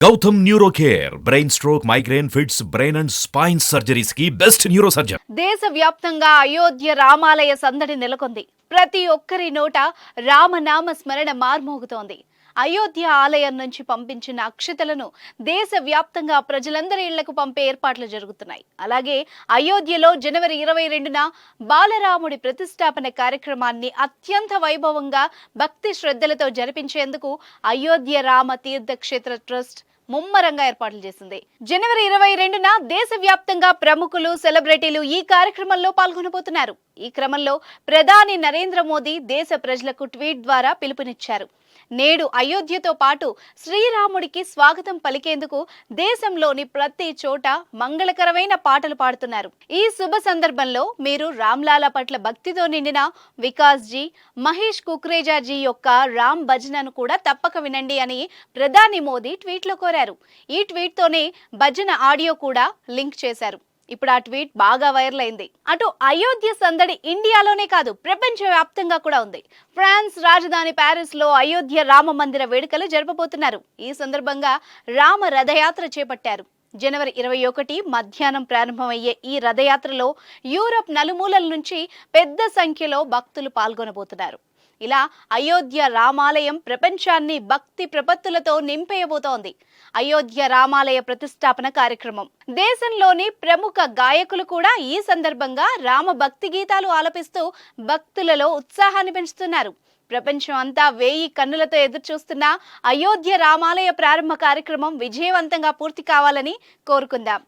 Gautam neuro care brain stroke migraine fits brain and spine surgeries కి best neuro surgeon. దేశవ్యాప్తంగా అయోధ్య రామాలయ సందడి నెలకొంది. ప్రతి ఒక్కరి నోట రామనామ స్మరణ మార్మోగుతోంది. అయోధ్య ఆలయం నుంచి పంపించిన అక్షతలను దేశవ్యాప్తంగా ప్రజలందరి ఇళ్లకు పంపే ఏర్పాట్లు జరుగుతున్నాయి. అలాగే అయోధ్యలో జనవరి 22న బాలరాముడి ప్రతిష్టాపన కార్యక్రమాన్ని అత్యంత వైభవంగా భక్తి శ్రద్ధలతో జరిపించేందుకు అయోధ్య రామ తీర్థక్షేత్ర ట్రస్ట్ ముమ్మరంగా ఏర్పాట్లు చేసింది. జనవరి 22న దేశవ్యాప్తంగా ప్రముఖులు, సెలబ్రిటీలు ఈ కార్యక్రమంలో పాల్గొనబోతున్నారు. ఈ క్రమంలో ప్రధాని నరేంద్ర మోదీ దేశ ప్రజలకు ట్వీట్ ద్వారా పిలుపునిచ్చారు. నేడు అయోధ్యతో పాటు శ్రీరాముడికి స్వాగతం పలికేందుకు దేశంలోని ప్రతి చోట మంగళకరమైన పాటలు పాడుతున్నారు. ఈ శుభ సందర్భంలో మీరు రామ్లాలా పట్ల భక్తితో నిండిన వికాస్ జీ, మహేష్ కుక్రేజా జీ యొక్క రామ్ భజనను కూడా తప్పక వినండి అని ప్రధాని మోదీ ట్వీట్లో కోరారు. ఈ ట్వీట్తోనే భజన ఆడియో కూడా లింక్ చేశారు. ఇప్పుడు ఆ ట్వీట్ బాగా వైరల్ అయింది. అటు అయోధ్య సందడి ఇండియాలోనే కాదు, ప్రపంచ వ్యాప్తంగా కూడా ఉంది. ఫ్రాన్స్ రాజధాని ప్యారిస్ లో అయోధ్య రామ మందిర వేడుకలు జరపబోతున్నారు. ఈ సందర్భంగా రామ రథయాత్ర చేపట్టారు. జనవరి 21 మధ్యాహ్నం ప్రారంభమయ్యే ఈ రథయాత్రలో యూరప్ నలుమూలల నుంచి పెద్ద సంఖ్యలో భక్తులు పాల్గొనబోతున్నారు. ఇలా అయోధ్య రామాలయం ప్రపంచాన్ని భక్తి ప్రపత్తులతో నింపేయబోతోంది. అయోధ్య రామాలయ ప్రతిష్టాపన కార్యక్రమం. దేశంలోని ప్రముఖ గాయకులు కూడా ఈ సందర్భంగా రామ భక్తి గీతాలు ఆలపిస్తూ భక్తులలో ఉత్సాహాన్ని పెంచుతున్నారు. ప్రపంచం అంతా 1000 కన్నులతో ఎదురుచూస్తున్న అయోధ్య రామాలయ ప్రారంభ కార్యక్రమం విజయవంతంగా పూర్తి కావాలని కోరుకుందాం.